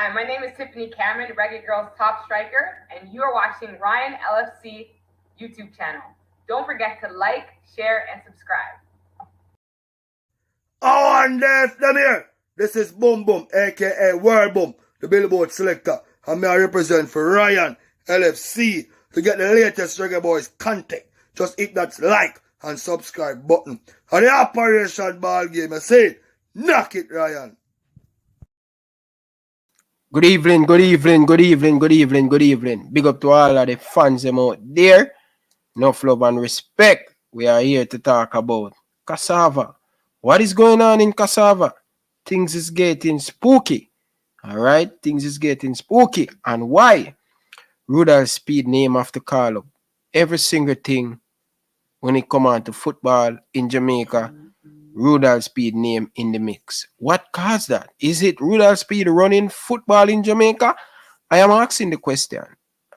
Hi, my name is Tiffany Cameron, Reggae Girl's top striker, and you are watching Ryan LFC YouTube channel. Don't forget to like, share, and subscribe. Oh, and there's them here. This is Boom Boom, aka World Boom, the Billboard selector, and me I represent for Ryan LFC. To get the latest Reggae Boyz content, just hit that like and subscribe button. And the Operation Ball Game, I say, knock it, Ryan. Good evening, good evening, good evening, good evening, good evening. Big up to all of the fans them out there. Enough love and respect. We are here to talk about KSAFA. What is going on in KSAFA? Things is getting spooky. Alright? Things is getting spooky. And why? Rudolph Speid name after call up. Every single thing when it come on to football in Jamaica, Rudolph Speid name in the mix. What caused that? Is it Rudolph Speid running football in Jamaica? I am asking the question.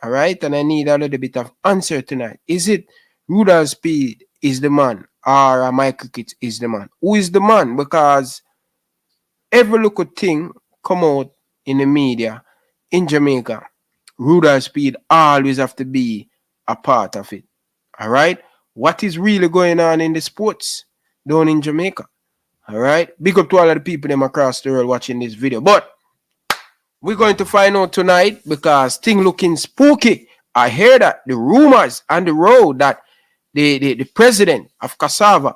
All right, and I need a little bit of answer tonight. Is it Rudolph Speid is the man, or Michael Kitt is the man? Who is the man? Because every little thing come out in the media in Jamaica, Rudolph Speid always have to be a part of it. All right, what is really going on in the sports down in Jamaica? All right, big up to all of the people them across the world watching this video. But we're going to find out tonight because things looking spooky. I hear that the rumors on the road that the president of KSAFA,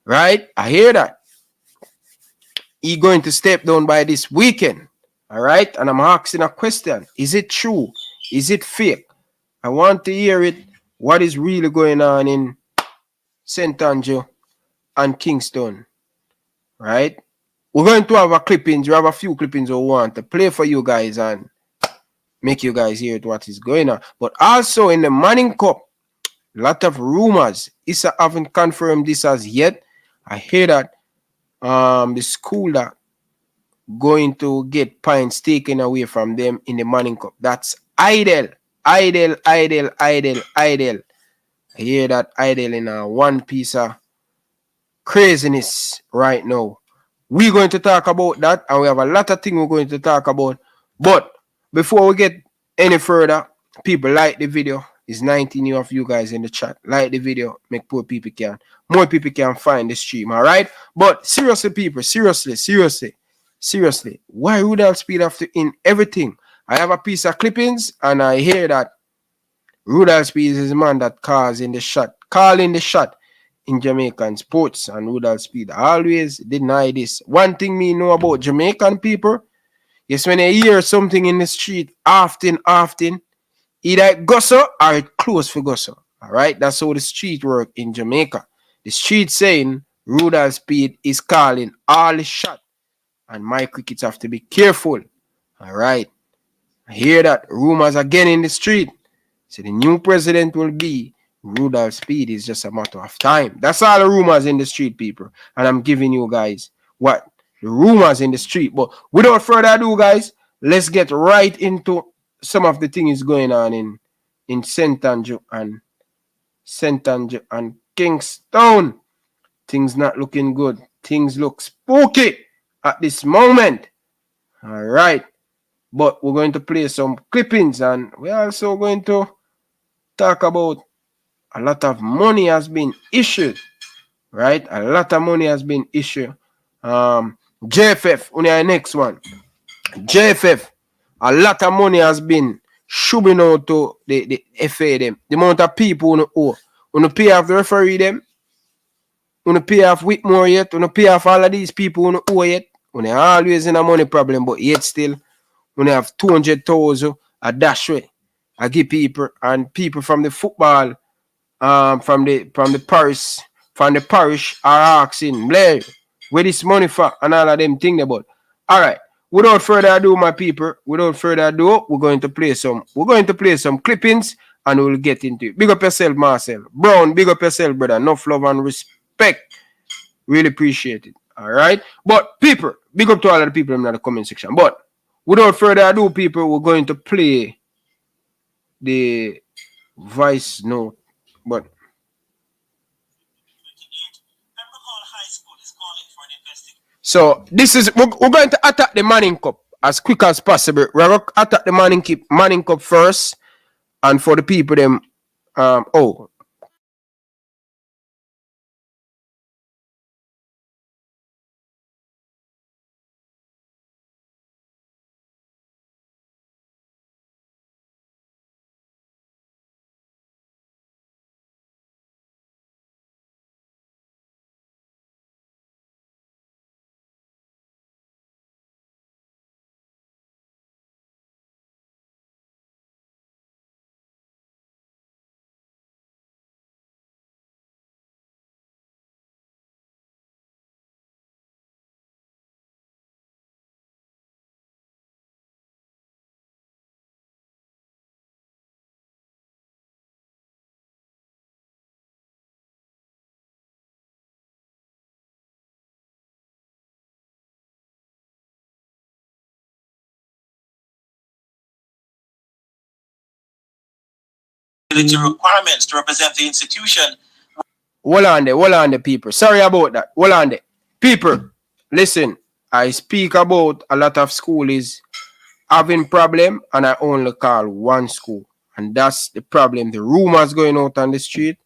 right? I hear that he going to step down by this weekend. All right, and I'm asking a question: is it true? Is it fake? I want to hear it. What is really going on in St. Andrew and Kingston? Right? We're going to have a clippings. We have a few clippings we want to play for you guys and make you guys hear what is going on. But also in the Manning Cup, a lot of rumors. Issa haven't confirmed this as yet. I hear that the school that going to get pints taken away from them in the Manning Cup. That's idle. I hear that idle in a one piece of craziness right now. We're going to talk about that, and we have a lot of things we're going to talk about. But before we get any further, people, like the video. It's 19 of you guys in the chat. Like the video, make more people can find the stream, all right? But seriously, people, seriously, why Rudolph Speid have to in everything? I have a piece of clippings, and I hear that Rudolph Speid is the man that calling the shot in Jamaican sports, and Rudolph Speid always deny this. One thing me know about Jamaican people is when they hear something in the street often, either gossip or it close for gossip. All right, that's how the street work in Jamaica. The street saying Rudolph Speid is calling all the shot, and my crickets have to be careful. All right, I hear that rumors again in the street. So the new president will be Rudolph Speid. Is just a matter of time. That's all the rumors in the street, people. And I'm giving you guys what the rumors in the street. But without further ado, guys, let's get right into some of the things going on in St. Andrew and Kingston. Things not looking good. Things look spooky at this moment. All right. But we're going to play some clippings, and we're also going to talk about a lot of money has been issued, right? A lot of money has been issued. JFF, on the next one. JFF, a lot of money has been shoving out to the FA them. The amount of people who owe. Who pay off the referee them. Who pay off Whitmore yet. Who pay off all of these people who owe yet. Who always in a money problem, but yet still, when they have 200,000 a dash way. I give people, and people from the football, from the parish are asking, Blair, where this money for, and all of them things about. All right. Without further ado, my people, we're going to play some clippings, and we'll get into it. Big up yourself, Marcel. Brown, big up yourself, brother. Enough love and respect. Really appreciate it. All right. But people, big up to all of the people in the comment section. But without further ado, people, we're going to play the voice note. But so this is we're going to attack the Manning Cup. as quick as possible. We're going to attack the Manning Cup first. And for the people, them, requirements to represent the institution. hold on there, people. Sorry about that. Hold on there. People, listen, I speak about a lot of schools having problem, and I only call one school. And that's the problem. The rumors going out on the street.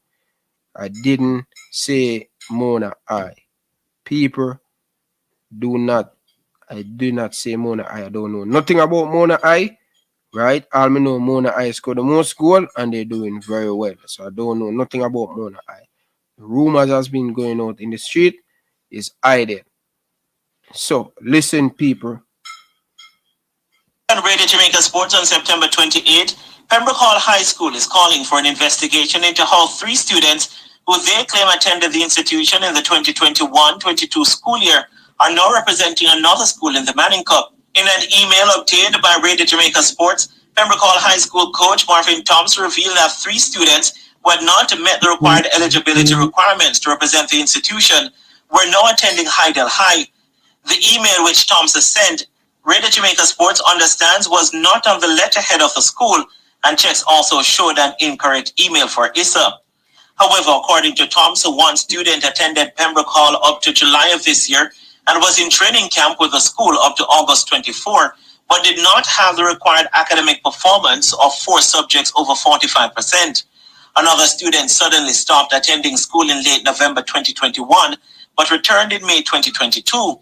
I didn't say Mona I. People, I do not say Mona I. I don't know nothing about Mona I. Right? All me know Mona I scored the most goal and they're doing very well. So I don't know nothing about Mona I. The rumors has been going out in the street is idle. So listen, people. On Radio Jamaica Sports on September 28, Pembroke Hall High School is calling for an investigation into how 3 students who they claim attended the institution in the 2021-22 school year are now representing another school in the Manning Cup. In an email obtained by Radio Jamaica Sports, Pembroke Hall High School coach Marvin Thompson revealed that 3 students who had not met the required eligibility requirements to represent the institution were now attending Hydel High. The email which Thompson sent, Radio Jamaica Sports understands, was not on the letterhead of the school, and checks also showed an incorrect email for Issa. However, according to Thompson, one student attended Pembroke Hall up to July of this year and was in training camp with the school up to August 24, but did not have the required academic performance of 4 subjects over 45%. Another student suddenly stopped attending school in late November 2021, but returned in May 2022.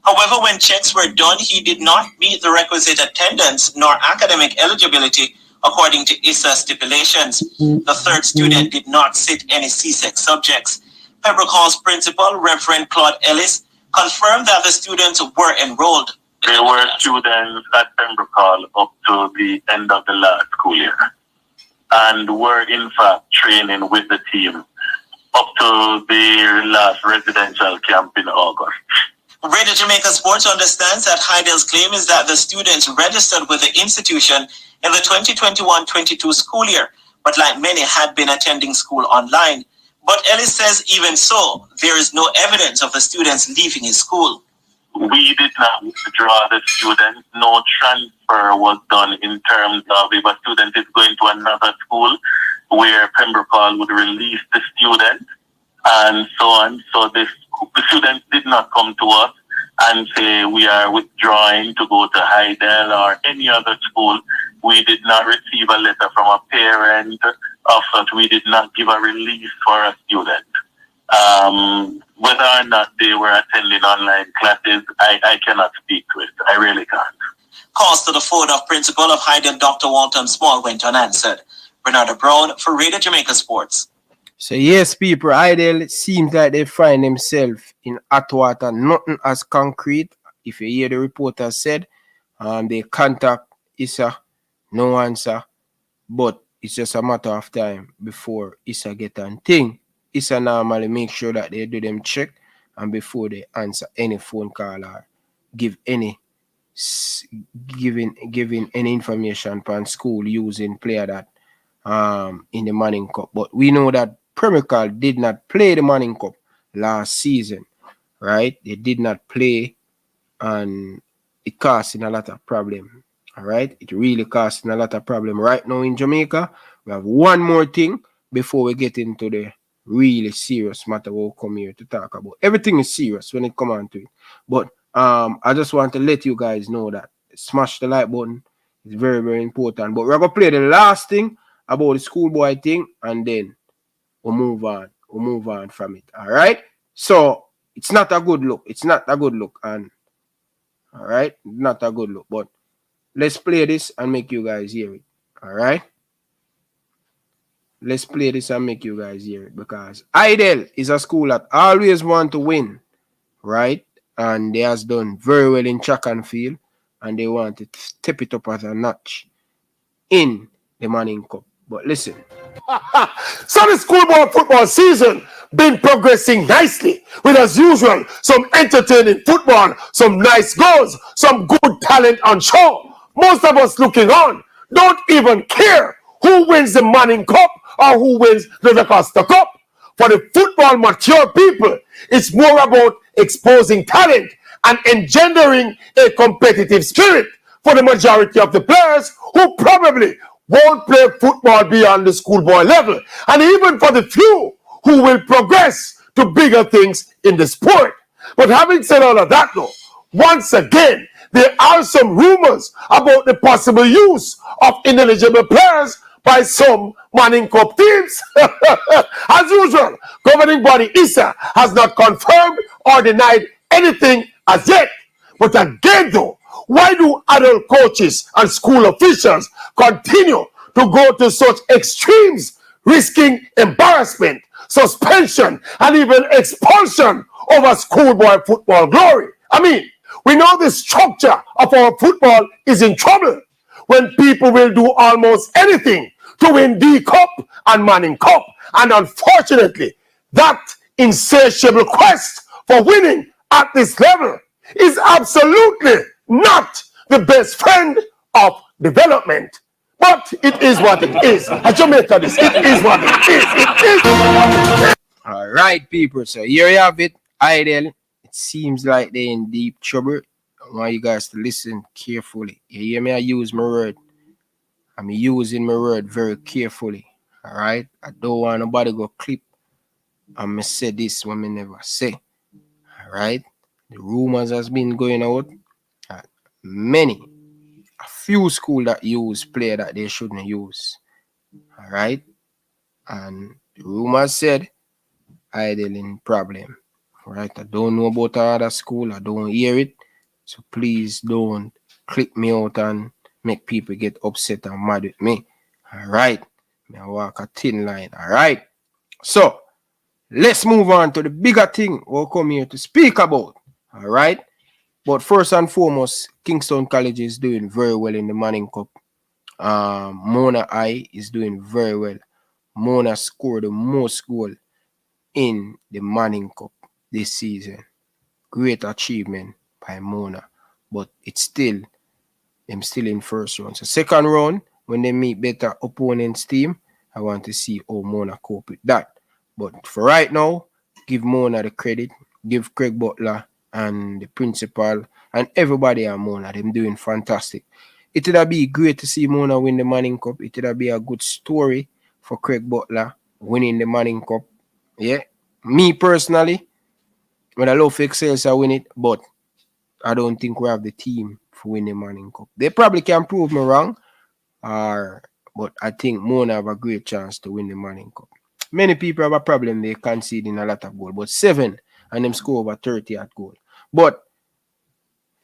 However, when checks were done, he did not meet the requisite attendance nor academic eligibility according to ISA stipulations. The third student did not sit any CSEC subjects. Pembroke Hall's principal, Reverend Claude Ellis, confirmed that the students were enrolled. There were students at Pembroke Hall up to the end of the last school year and were in fact training with the team up to the last residential camp in August. Radio Jamaica Sports understands that Heidel's claim is that the students registered with the institution in the 2021-22 school year, but like many had been attending school online. But Ellis says even so, there is no evidence of the students leaving his school. We did not withdraw the students. No transfer was done in terms of if a student is going to another school where Pembroke Hall would release the student and so on. So the students did not come to us and say we are withdrawing to go to Heidel or any other school. We did not receive a letter from a parent of us. We did not give a release for a student. Whether or not they were attending online classes, I cannot speak to it. I really can't. Calls to the phone of Principal of Heidel, Dr. Walton Small, went unanswered. Bernardo Brown for Radio Jamaica Sports. So yes, people, Heidel seems like they find themselves in hot water, nothing as concrete. If you hear the reporter said, they contact Issa, no answer, but it's just a matter of time before Issa get on thing. Issa normally make sure that they do them check and before they answer any phone call or give any giving any information upon school using player that in the Manning Cup. But we know that Premier League did not play the Manning Cup last season, right? They did not play and it causing a lot of problem. All right, it really causing a lot of problem right now in Jamaica. We have one more thing before we get into the really serious matter we'll come here to talk about. Everything is serious when it comes on to it. But I just want to let you guys know that smash the like button. It's very, very important. But we're going to play the last thing about the schoolboy thing, and then we'll move on. We'll move on from it. All right? So, it's not a good look. It's not a good look. And all right? Not a good look. But let's play this and make you guys hear it. All right? Let's play this and make you guys hear it. Because Idle is a school that always want to win. Right? And they has done very well in track and field. And they want to step it up as a notch in the Manning Cup. But listen. So the schoolboy football season been progressing nicely with, as usual, some entertaining football, some nice goals, some good talent on show. Most of us looking on don't even care who wins the Manning Cup or who wins the Costa Cup. For the football mature people, it's more about exposing talent and engendering a competitive spirit for the majority of the players who probably won't play football beyond the schoolboy level, and even for the few who will progress to bigger things in the sport. But having said all of that, though, once again, there are some rumors about the possible use of ineligible players by some Manning Cup teams. As usual, governing body ISA has not confirmed or denied anything as yet. But again, though, why do adult coaches and school officials continue to go to such extremes, risking embarrassment, suspension, and even expulsion over schoolboy football glory? I mean, we know the structure of our football is in trouble when people will do almost anything to win D Cup and Manning Cup. And unfortunately, that insatiable quest for winning at this level is absolutely not the best friend of development. But it is what it is. At Jamaica, this, it is what it is. It is. All right, people. So here you have it. Idle. It seems like they're in deep trouble. I want you guys to listen carefully. You hear me? I use my word. I'm using my word very carefully. All right? I don't want nobody go clip and me say this when me never say. All right? The rumors has been going out. A few schools that use player that they shouldn't use. All right? And the rumors said Idle in problem. All right? I don't know about other school. I don't hear it. So please don't click me out and make people get upset and mad with me. All right? I walk a thin line. All right? So, let's move on to the bigger thing we'll come here to speak about. All right? But first and foremost, Kingston College is doing very well in the Manning Cup. Mona I is doing very well. Mona scored the most goal in the Manning Cup this season. Great achievement by Mona. But it's still, them still in first round. So second round, when they meet better opponents team, I want to see how Mona cope with that. But for right now, give Mona the credit. Give Craig Butler and the principal and everybody at Mona. Them doing fantastic. It would be great to see Mona win the Manning Cup. It would be a good story for Craig Butler winning the Manning Cup. Yeah. Me personally, when I love Excels, I win it, but I don't think we have the team for win the Manning Cup. They probably can prove me wrong, but I think Mona have a great chance to win the Manning Cup. Many people have a problem. They conceding a lot of goal, but 7 and them score over 30 at goal. But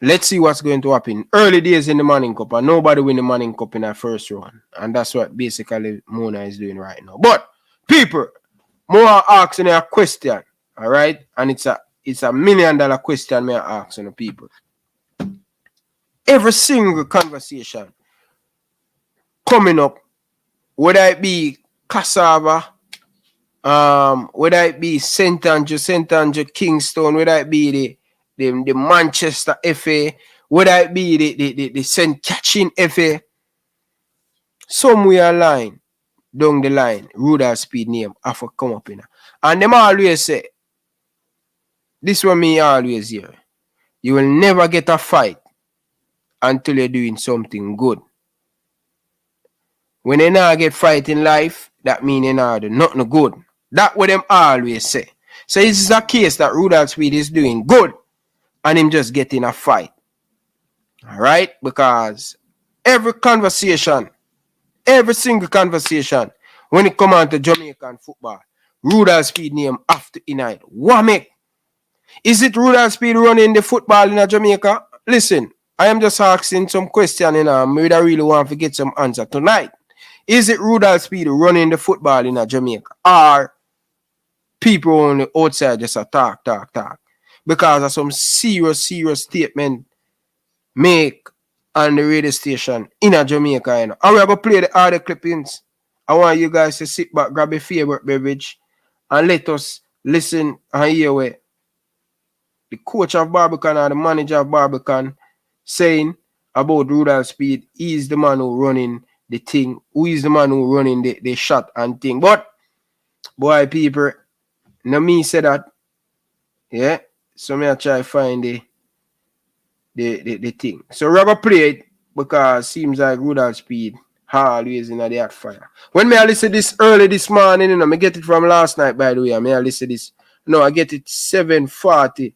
let's see what's going to happen. Early days in the Manning Cup, and nobody win the Manning Cup in that first round. And that's what basically Mona is doing right now. But people, more asking a question, all right? And it's a $1 million question me asking the people. Every single conversation coming up, whether it be KSAFA, whether it be St. Andrew, Kingston, whether it be the Manchester FA, whether it be the St. Catherine FA, somewhere line, down the line, Rudolph Speid name have to come up in. And them always say, this one me always hear, you will never get a fight until you're doing something good. When you not get fight in life, that means you not do nothing good. That's what them always say. So this is a case that Rudolph Speid is doing good and him just getting a fight. All right? Because every single conversation, when it come on to Jamaican football, Rudolph Speid name after United. What make? Is it Rudolph Speid running the football in Jamaica? Listen, I am just asking some question, I really want to get some answer tonight. Is it Rudolph Speid running the football in Jamaica? Or people on the outside just a talk? Because of some serious statement make on the radio station in Jamaica. I'm going to play the other clippings. I want you guys to sit back, grab a favorite beverage, and let us listen and hear what the coach of Barbican or the manager of Barbican saying about Rudolph Speid. He is the man who running the thing. Who is the man who running the shot and thing. But, boy, people, now me say that, yeah, so me I try to find the thing. So we're going to play it because it seems like Rudolph Speid always in the hot fire. When me I listen this early this morning, I get it from last night, by the way. I listen this. No, I get it 7:40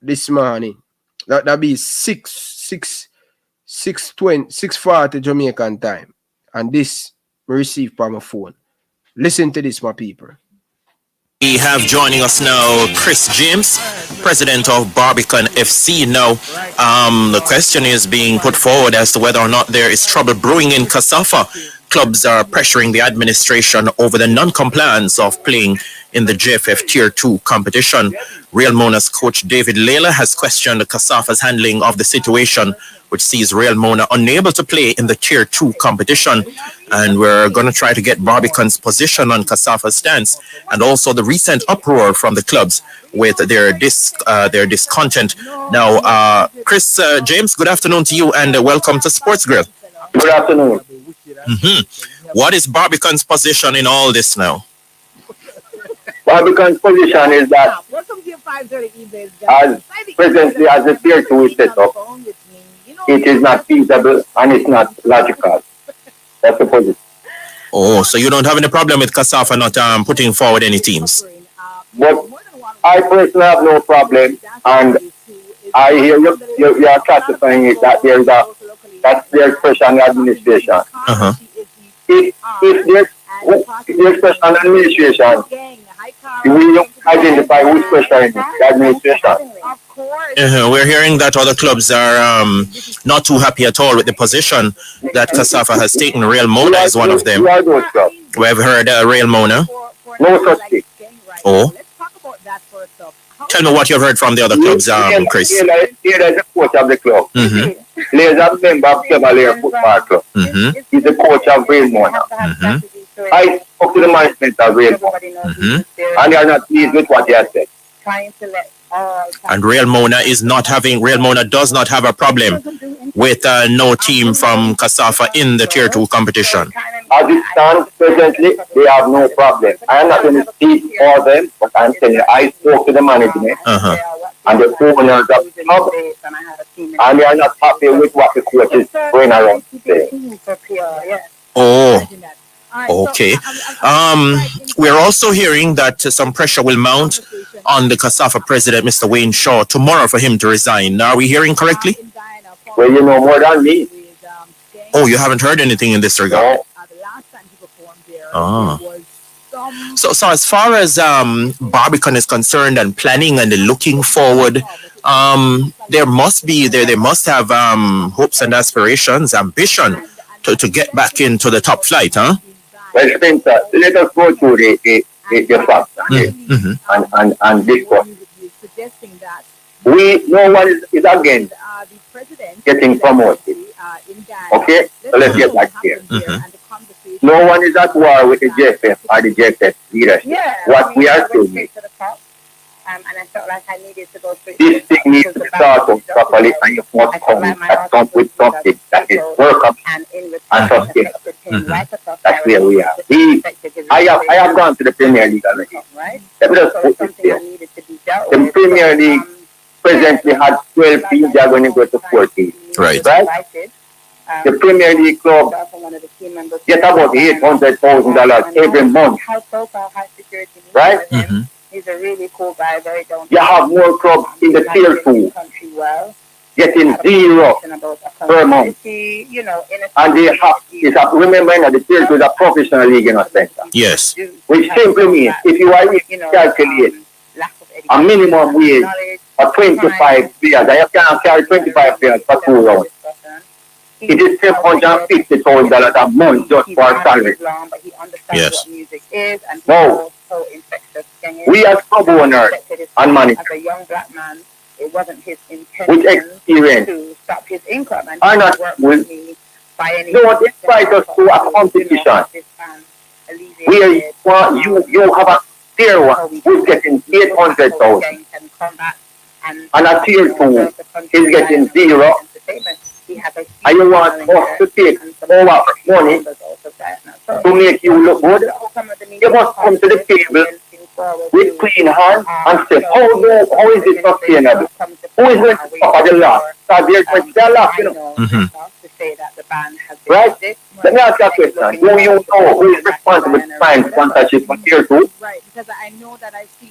this morning. That be 6:40 Jamaican time. And this we receive from my phone. Listen to this, my people. We have joining us now Chris James, president of Barbican FC. Now, the question is being put forward as to whether or not there is trouble brewing in KSAFA. Clubs are pressuring the administration over the non-compliance of playing in the JFF Tier 2 competition. Real Mona's coach David Layla has questioned KSAFA's handling of the situation, which sees Real Mona unable to play in the Tier 2 competition. And we're going to try to get Barbican's position on KSAFA's stance and also the recent uproar from the clubs with their discontent. Now, Chris James, good afternoon to you and welcome to Sports Grill. Good afternoon. What is Barbican's position in all this now? Barbican's position is that as presently as the Tier 2 is set up, it is not feasible and it's not logical. That's the position. Oh, so you don't have any problem with KSAFA not putting forward any teams? But I personally have no problem, and I hear you are classifying it that that's their pressure on the administration. If there's pressure on the administration, we identify who's pressuring the administration. We're hearing that other clubs are not too happy at all with the position that KSAFA has taken. Real Mona is one of them. We have heard Real Mona. No such thing. Oh. Tell me what you've heard from the other clubs, Chris. Here is the coach of the club. He is a member of Chevalier Football Club. He's the coach of Real Mona. I spoke to the management of Real Mona. And they are not pleased with what he has said. And Real Mona does not have a problem with no team from KSAFA in the Tier 2 competition. As it stands presently, they have no problem. I am not going to speak for them, but I'm telling you, I spoke to the management and the owners of the club, and they are not happy with what the coach is going around today. Oh, okay. We're also hearing that some pressure will mount on the KSAFA president, Mr. Wayne Shaw, tomorrow for him to resign. Are we hearing correctly? Well, you know more than me. Oh, you haven't heard anything in this regard? So as far as Barbican is concerned and planning and looking forward, they must have hopes and aspirations, ambition to get back into the top flight, huh? Well, Spencer, let us go through the facts and discuss. No one is against getting promoted. Okay? So let's get back here. No one is at war with the JFF or the JFF leadership. What we are saying is this thing needs to start out properly, and you must come with something that is workable and sustainable. That's where we are. I have gone to the Premier League already. Let me just put this there. The Premier League presently had 12 teams. They are going to go to 14. Right? The Premier League club get about $800,000 every month. Right? He's a really cool guy, very down. You have more clubs in the Tier 2 getting zero per month. And they have, remember now, the tier 2 is a professional league in Spencer. Yes. Which simply means if you are to calculate a minimum wage of 25 players, and you can't carry 25 players for 2 rounds, it is $750,000 a month just for salary. Yes. Now, we as club owners and managers, it wasn't his intention with experience, to stop his income and are not will don't invite us to a competition where you have a tier 1 who's getting 800,000 and a tier 2 is getting 0, and you want us to take our money to make you look good. You must come to the table with clean hands and say, how is it sustainable? Who is going to suffer the loss? Because there's going to be a loss, you know. Right? Let me ask you a question. Do you know who is responsible to find sponsorship for tier 2?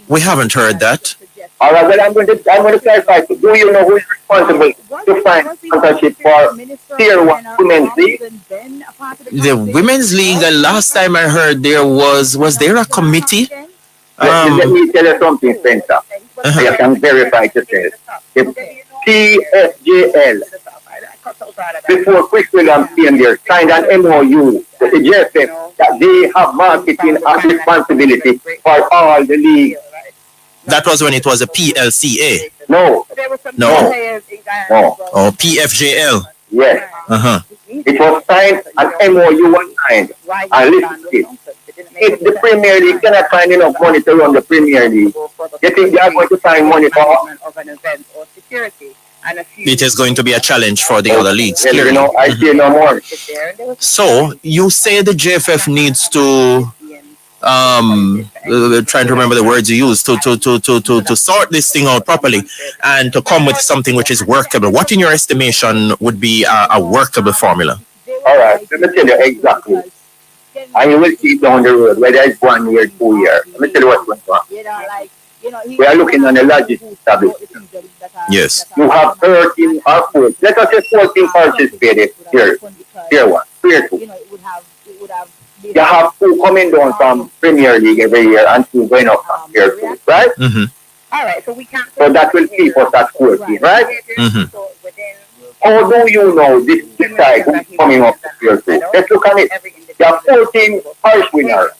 We haven't heard that. All right, well, I'm going to clarify. Do you know who is responsible to find sponsorship for tier 1 women's league? The women's league, the last time I heard was there a committee? Let me tell you something, Spencer. I can verify to say the PFJL, before Chris Williams came there, signed an MOU with the JFF that they have marketing and responsibility for all the leagues. That was when it was a PLCA. No. Or PFJL. Yes. Uh-huh. It was signed, an MOU was signed, and listen to it. If the Premier League cannot find enough money to run the Premier League, you think they are going to find money for? It is going to be a challenge for the other leagues. Well, you know, I say no more. So you say the JFF needs to trying to remember the words you used to sort this thing out properly and to come with something which is workable. What in your estimation would be a workable formula? All right, let me tell you exactly. And you will see down the road, whether it's 1 year, 2 years. Let me tell you what's going on. We are looking on a logistics establishment. Yes. You have 13 or 4. Let us say 14 participated here. Tier 1, tier 2. You have 2 coming down from Premier League every year and 2 going up from tier 2, right? Mm-hmm. All right, so we can't. So that will keep us at 14, right? Mm-hmm. How do you know this side who's coming up to tier 2? Let's look at it. There are 14 parish winners.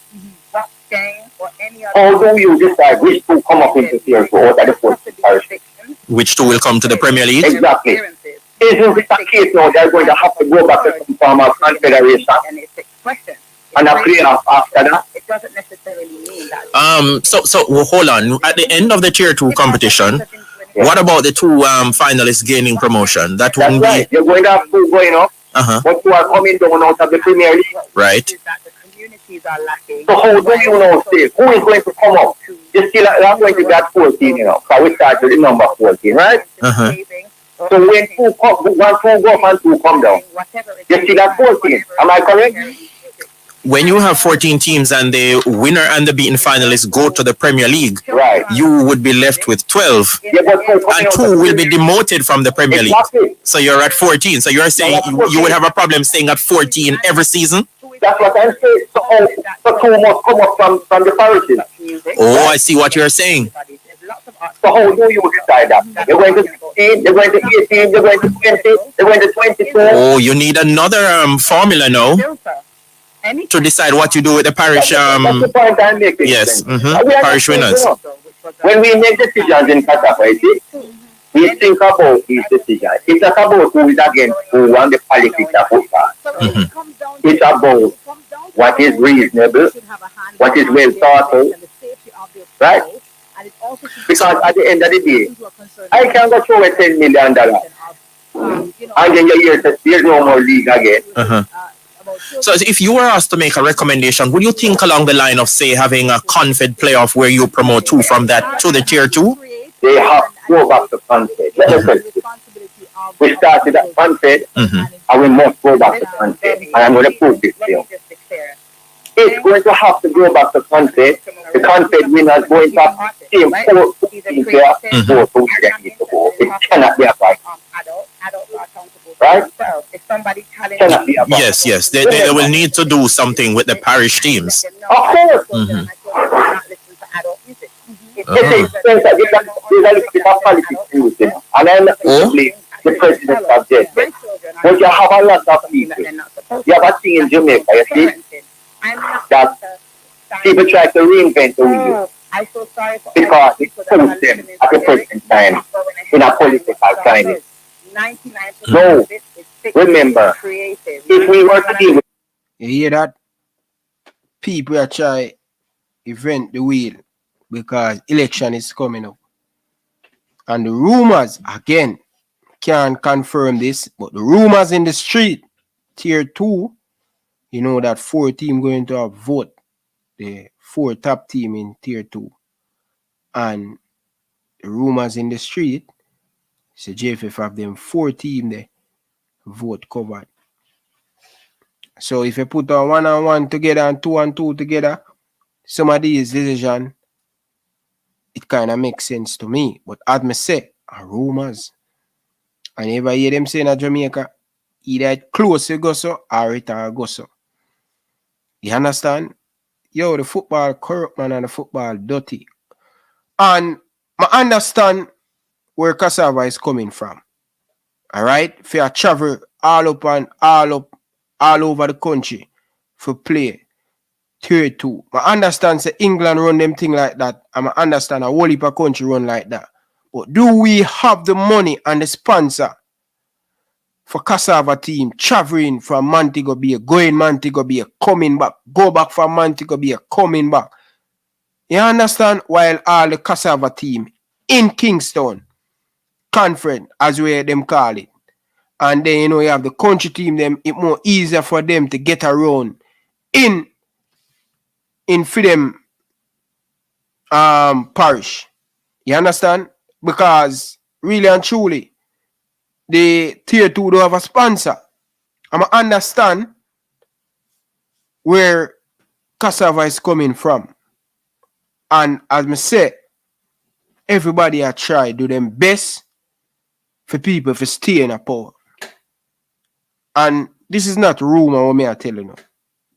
How do you decide which 2 come up into tier 2 out of the 14 parishes? Which 2 will come to the Premier League? Exactly. Isn't it a case now they're going to have to go back to some form of confederation and a playoff after that? It doesn't necessarily mean that. So hold on. At the end of the tier 2 competition, what about the 2 finalists gaining promotion? That wouldn't right. You're going to have 2 going up, but 2 are coming down out of the Premier League. Right. So how do you know, say, who is going to come up? You still are going to get 14, you know, because we start with the number 14, right? So when 2 go up and 2 come down, you still at 14. Am I correct? When you have 14 teams and the winner and the beaten finalists go to the Premier League, right, you would be left with 12. Yeah, and 2 will be demoted from the Premier League. So you're at 14. So you're saying you would have a problem staying at 14 every season? That's what I'm saying. So 2 must come up from the parishes. Oh, I see what you're saying. So how do you decide that? They're going to 16, they're going to 18, they're going to 20, they're going to 22. Oh, you need another formula now to decide what you do with the parish. That's the point I'm making. Yes, parish winners. When we make decisions in KSAFA, we think about these decisions. It's not about who is against who and the politics of football. It's about what is reasonable, what is well thought out, right? Because at the end of the day, I can go through with $10 million, and then you hear that there's no more league again. So if you were asked to make a recommendation, would you think along the line of, say, having a confed playoff where you promote 2 from that to the tier 2? They have to go back to confed. Let me tell you. We started at confed, and we must go back to confed. And I'm going to prove this to you. It's going to have to go back to confed. The confed winners going to have the same 4 teams there, 4 2 that need to go. It cannot be a fight. somebody cannot be a problem. Yes. They will need to do something with the parish teams. Of course. Mhm. There's a little bit of politics in it, you know. And I'm not going to blame the president of this. But you have a lot of people. You have a thing in Jamaica, you see, that people try to reinvent the wheel because it suits them at the present time in a political climate. No, remember, if we were to deal with You hear that? People are trying to invent the wheel because election is coming up. And the rumors, again, can't confirm this, but the rumors in the street, tier 2, you know that 4 team going to have vote, the 4 top team in tier 2. And the rumors in the street, so JFF have them 4 team there, vote covered. So if you put a 1 and 1 together and 2 and 2 together, some of these decisions, it kind of makes sense to me. But as me say, are rumors. And if I hear them saying in Jamaica, either it close to go so or it go so. You understand? Yo, the football corrupt, man, and the football dirty. And I understand where KSAFA is coming from. Alright? If you travel all over the country for play tier 2. I understand say England run them thing like that. And I understand a whole heap of country run like that. But do we have the money and the sponsor for KSAFA team traveling from Montego Bay, going Montego Bay, coming back, go back from Montego Bay, coming back? You understand? While all the KSAFA team in Kingston conference, as we them call it, and then you know you have the country team, them it more easier for them to get around in for them parish. You understand? Because really and truly, the tier 2 don't have a sponsor. I understand where KSAFA is coming from. And as I say, everybody I try do them best for people to stay in a power. And this is not rumor what me I tell you now.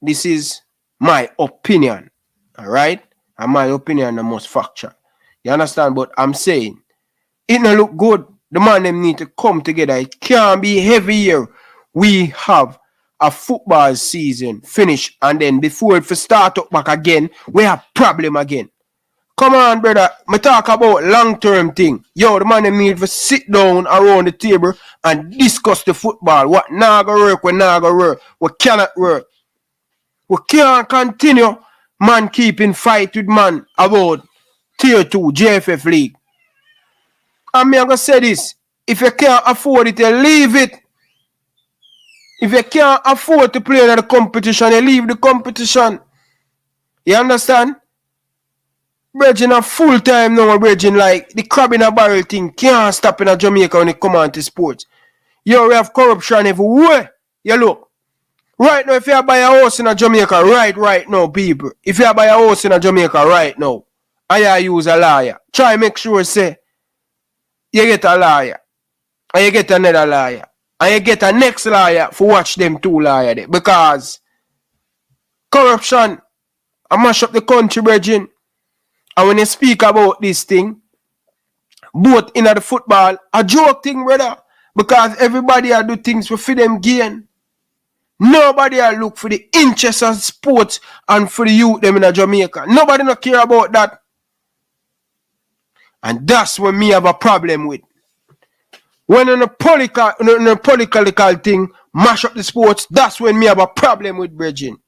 This is my opinion. Alright? And my opinion the most factual. You understand? But I'm saying it don't look good. The man them need to come together. It can't be heavy here. We have a football season finished, and then before it start up back again, we have problem again. Come on, brother. Me talk about long-term thing. Yo, the man them need to sit down around the table and discuss the football. What not gonna work, what not gonna work, what cannot work. We can't continue man keeping fight with man about tier 2 JFF league. And me I'm gonna say this. If you can't afford it, you leave it. If you can't afford to play in the competition, you leave the competition. You understand? Bridging a full time now, bridging like the crab in a barrel thing can't stop in a Jamaica when it come on to sports. Yo, we have corruption everywhere. You look. Right now, if you buy a house in a Jamaica, right now, people. If you buy a house in a Jamaica right now, I use a lawyer. Try make sure say you get a lawyer. And you get another lawyer. And you get a next lawyer for watch them 2 lawyers there. Because corruption I mash up the country, brethren. And when you speak about this thing, both in the football, a joke thing, brother. Because everybody do things for them gain. Nobody look for the interest of sports and for the youth them in Jamaica. Nobody not care about that. And that's what me have a problem with. When in a political thing mash up the sports, that's when me have a problem with brethren.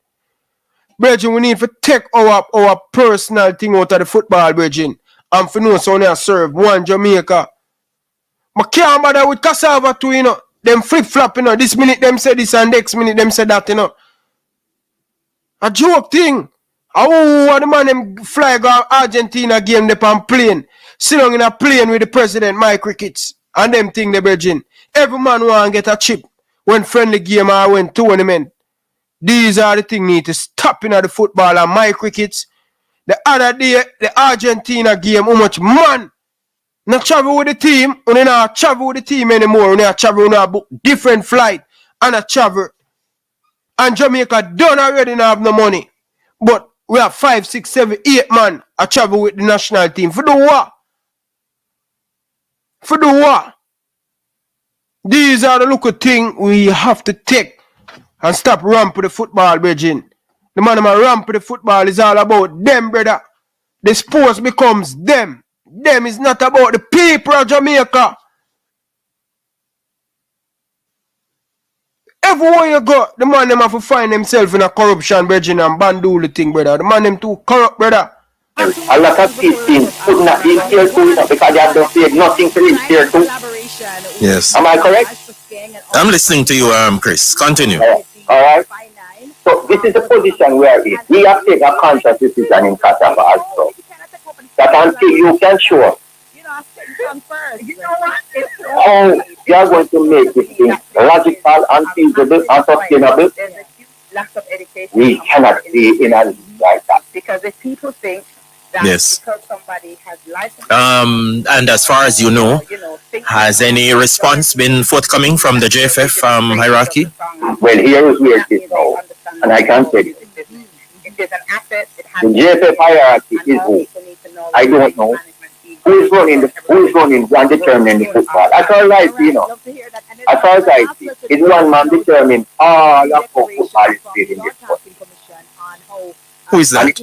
Brethren, we need to take our personal thing out of the football, brethren. And for no son here serve one Jamaica. I can't bother with KSAFA too, you know. Them flip-flop, you know. This minute them say this and next minute them say that, you know. A joke thing. Oh, the man them fly go Argentina game they on plane. Sit down in a plane with the president, my crickets. And them thing the virgin. Every man want to get a chip when friendly game or when tournament. These are the things need to stop in the football and my crickets. The other day, the Argentina game, how much man not travel with the team, when they not travel with the team anymore, when they travel on a book different flight and a travel. And Jamaica don't already have no money. But we have 5, 6, 7, 8 man a travel with the national team. For the what? For the what? These are the little things we have to take and stop ramping the football, Virgin. The man who ramp the football is all about them, brother. The sports becomes them. Them is not about the people of Jamaica. Everywhere you go, the man them have to find himself in a corruption, Virgin, and bandule the thing, brother. The man them too corrupt, brother. A lot of things could not be here too, because they have not paid nothing to reach here too. Yes. Am I correct? I'm listening to you, Chris. Continue. Alright. So this is the position we are in. We have taken a conscious decision in KSAFA also. That until you can show how you are going to make this thing logical and feasible and sustainable, we cannot be in a league like that. Because if people think that Yes. because somebody has license, And as far as you know, has any response been forthcoming from the JFF hierarchy? Well, here is where it is now, and I can tell you. if there's an asset, it has The JFF hierarchy is who? I don't know. Who is running and determining the football? As far as I see, as far as I see, it's one man determining all of how football is played in this country. Who is that?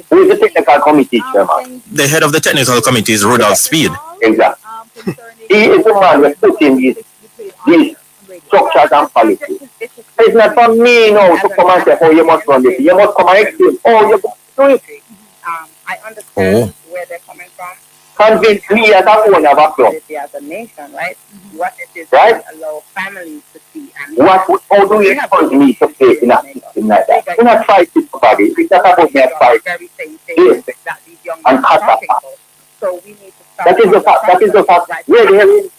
Who is the technical committee chairman? The head of the technical committee is Rudolph Speid. Exactly. He is the man who put in these structures and policies. It's not for me now to come and say, oh, you must run this. You must come and explain, oh, you must do it. I understand where they're coming from. Convince me as a owner of a club. As a nation, right? What it is Right? allow families to see. And How do you encourage me to play in a system like that? We're not fighting somebody. It's not about me fight. very same thing Yes. that these young And men are KSAFA. talking about. So we need to start. That is the fact. That is the fact. Where the hell is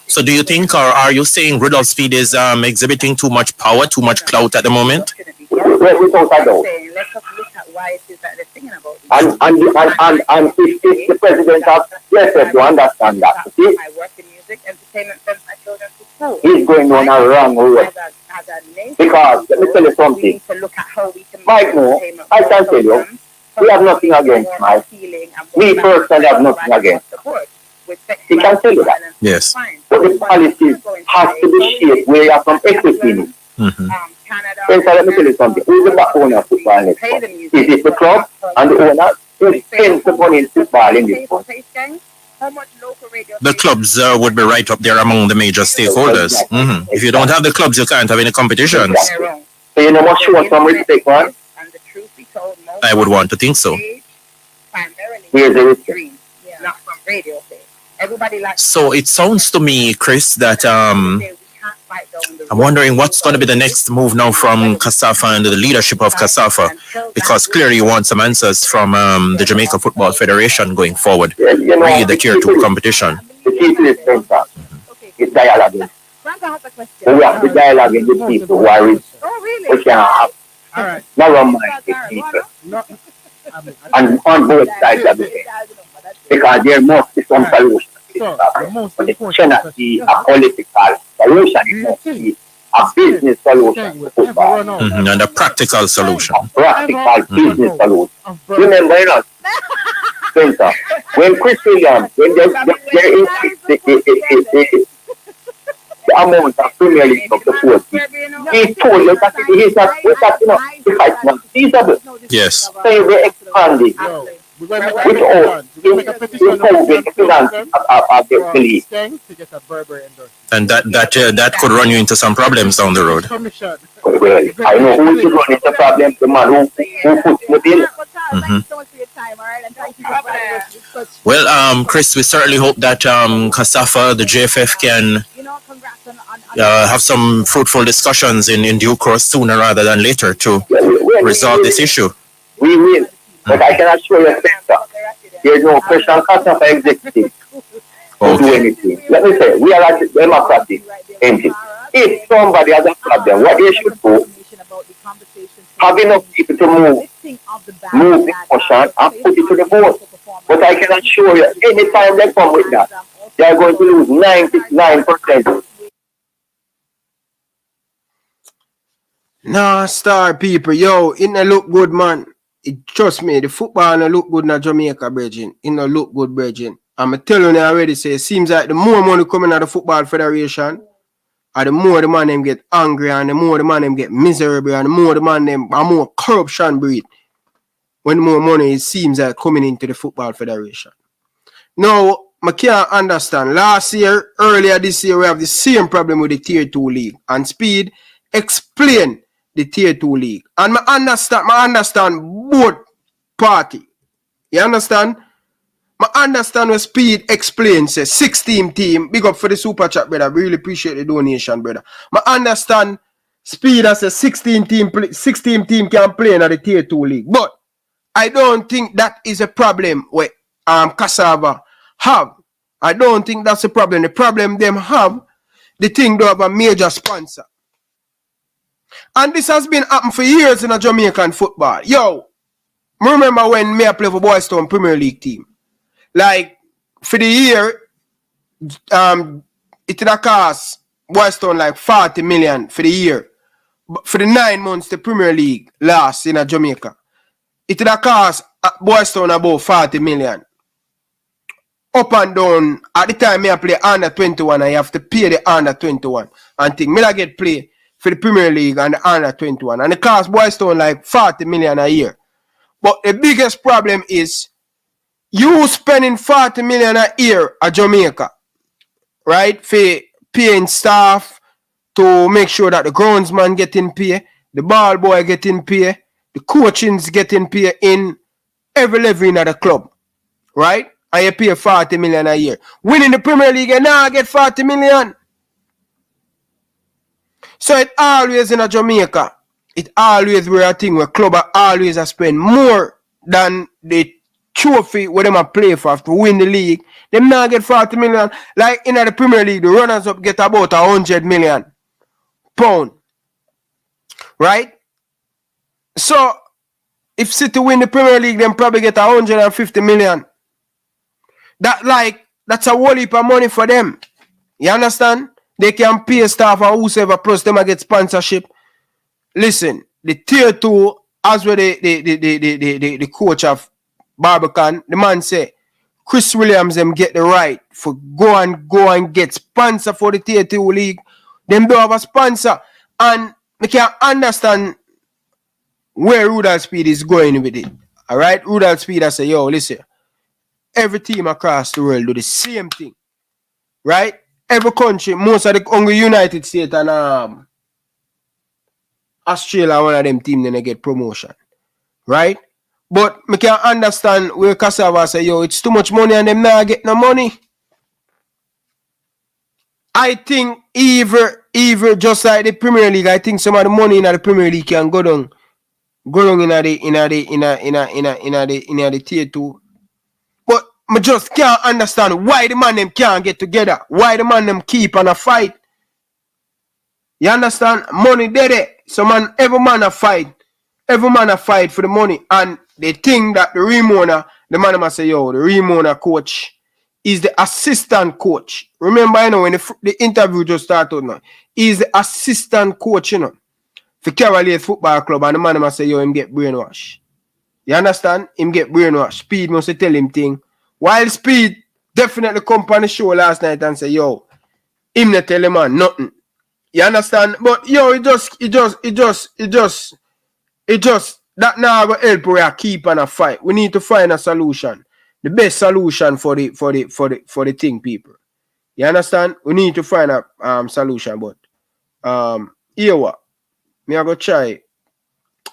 So do you think, or are you saying Rudolph Speid is exhibiting too much power, too much clout at the moment? without a doubt? Let's just look at why it is that they're thinking about it. And if the president has blessed to understand that, see, I work in music, entertainment, sends my children to school. he's going on a wrong road. As a nation, Because, let me tell you we something. need to look at how we can Mike, no, entertainment I can tell you, programs we have nothing against Mike. Me personally have nothing against him. He can tell you that. Yes. But the policies has to be shaped where you have some equity in it. Mm-hmm. So let me tell you something. Who is the backbone of football in this country? Is it the club and the owner who spends the money in football in this country? The clubs would be right up there among the major stakeholders. Mm-hmm. If you don't have the clubs, you can't have any competitions. Exactly. So you know what, show some respect, man? I would want to think so. Here's the respect. Not from radio. Everybody likes. So it sounds to me, Chris, that I'm wondering what's going to be the next move now from KSAFA and the leadership of KSAFA, because clearly you want some answers from the Jamaica Football Federation going forward. Yeah, you know, Really the tier 2 competition. The key to this center is dialoguing. So we have to dialoguing with people who are rich. We can have narrow minded people. And on both sides of the fence. Because there must be some solution. But it cannot be a political solution. It must be a business solution to football. Mm-hmm. And a practical solution. A practical business solution. Remember, you know, Spencer, when Chris Williams, when they increased the amount of Premier League of the force, he told you that he's not, the fight is not feasible. Yes. So they expanded without improving the finances of the league. And that could run you into some problems down the road. Well, I know who is running the problem, the man who puts the bill. Mm-hmm. Well, Chris, we certainly hope that KSAFA, the JFF, can have some fruitful discussions in due course, sooner rather than later, to resolve this issue. We will. But I can assure you, Spencer, there is no pressure on KSAFA executive to do anything. Let me say, we are a democratic entity. If somebody has a problem, what they should do, have enough people to move the motion and put it to the board. But I can assure you, anytime they come with that, you are going to lose 99%. Nah, star people, yo, it no look good, man. It trust me, the football no look good in Jamaica, brethren. It no look good, brethren. I'm telling you already, say, it seems like the more money coming out of the Football Federation, and the more the man them get angry, and the more the man them get miserable, and the more the man them, and more corruption breed. When more money it seems like coming into the Football Federation. Now, I can't understand. Last year, earlier this year, we have the same problem with the Tier 2 league. And Speid explain the Tier 2 league. And I understand both party. You understand? I understand what Speid explains. 6-team team. Big up for the super chat, brother. Really appreciate the donation, brother. I understand Speid as a 16 team can play in the Tier 2 league. But I don't think that is a problem with KSAFA have. I don't think that's a problem. The problem them have, the thing they have a major sponsor. And this has been happening for years in a Jamaican football. Yo, remember when me play for Boystown Premier League team? Like, for the year, it would cost Boystown like 40 million for the year. But for the 9 months the Premier League last in a Jamaica, it would cost Boystown about 40 million. Up and down, at the time I play under 21, I have to pay the under 21. And think, me I get play for the Premier League and the under 21. And it cost Boystown like 40 million a year. But the biggest problem is, you spending 40 million a year at Jamaica, right? For paying staff to make sure that the groundsman getting pay, the ball boy getting pay, the coaching's getting pay in every level in the club, right? And you pay 40 million a year. Winning the Premier League, you now get 40 million. So it always in a Jamaica, it always where a thing where club are always a spend more than the trophy where them a play for to win the league. Them now get 40 million. Like in the Premier League, the runners up get about 100 million pound. Right? So if City win the Premier League, them probably get 150 million. That's a whole heap of money for them. You understand? They can pay staff or whoever, plus them get sponsorship. Listen, the Tier 2, as well the coach of Barbican, the man say, Chris Williams them get the right for go and get sponsor for the Tier 2 league. Them don't have a sponsor. And we can understand where Rudolph Speid is going with it. Alright? Rudolph Speid I say, yo, listen. Every team across the world do the same thing. Right? Every country, most of the only United States and Australia, one of them teams, then they get promotion. Right? But I can understand where KSAFA say, yo, it's too much money and them not get no money. I think either just like the Premier League, I think some of the money in the Premier League can go down in the Tier 2. But I just can't understand why the man them can't get together. Why the man them keep on a fight. You understand? Money there. So man, every man a fight. Every man a fight for the money. And they think that the Ramona, the man must say, yo, the Ramona coach is the assistant coach. Remember, you know, when the interview just started now, he's the assistant coach, you know, for Cavalier Football Club. And the man must say, yo, him get brainwashed. You understand? Him get brainwashed. Speid must tell him thing. While Speid definitely come on the show last night and say, yo, him not tell him man nothing. You understand? But yo, it just that now will help we keep on a fight. We need to find a solution. The best solution for the thing, people. You understand? We need to find a solution. But here what? Me I go try.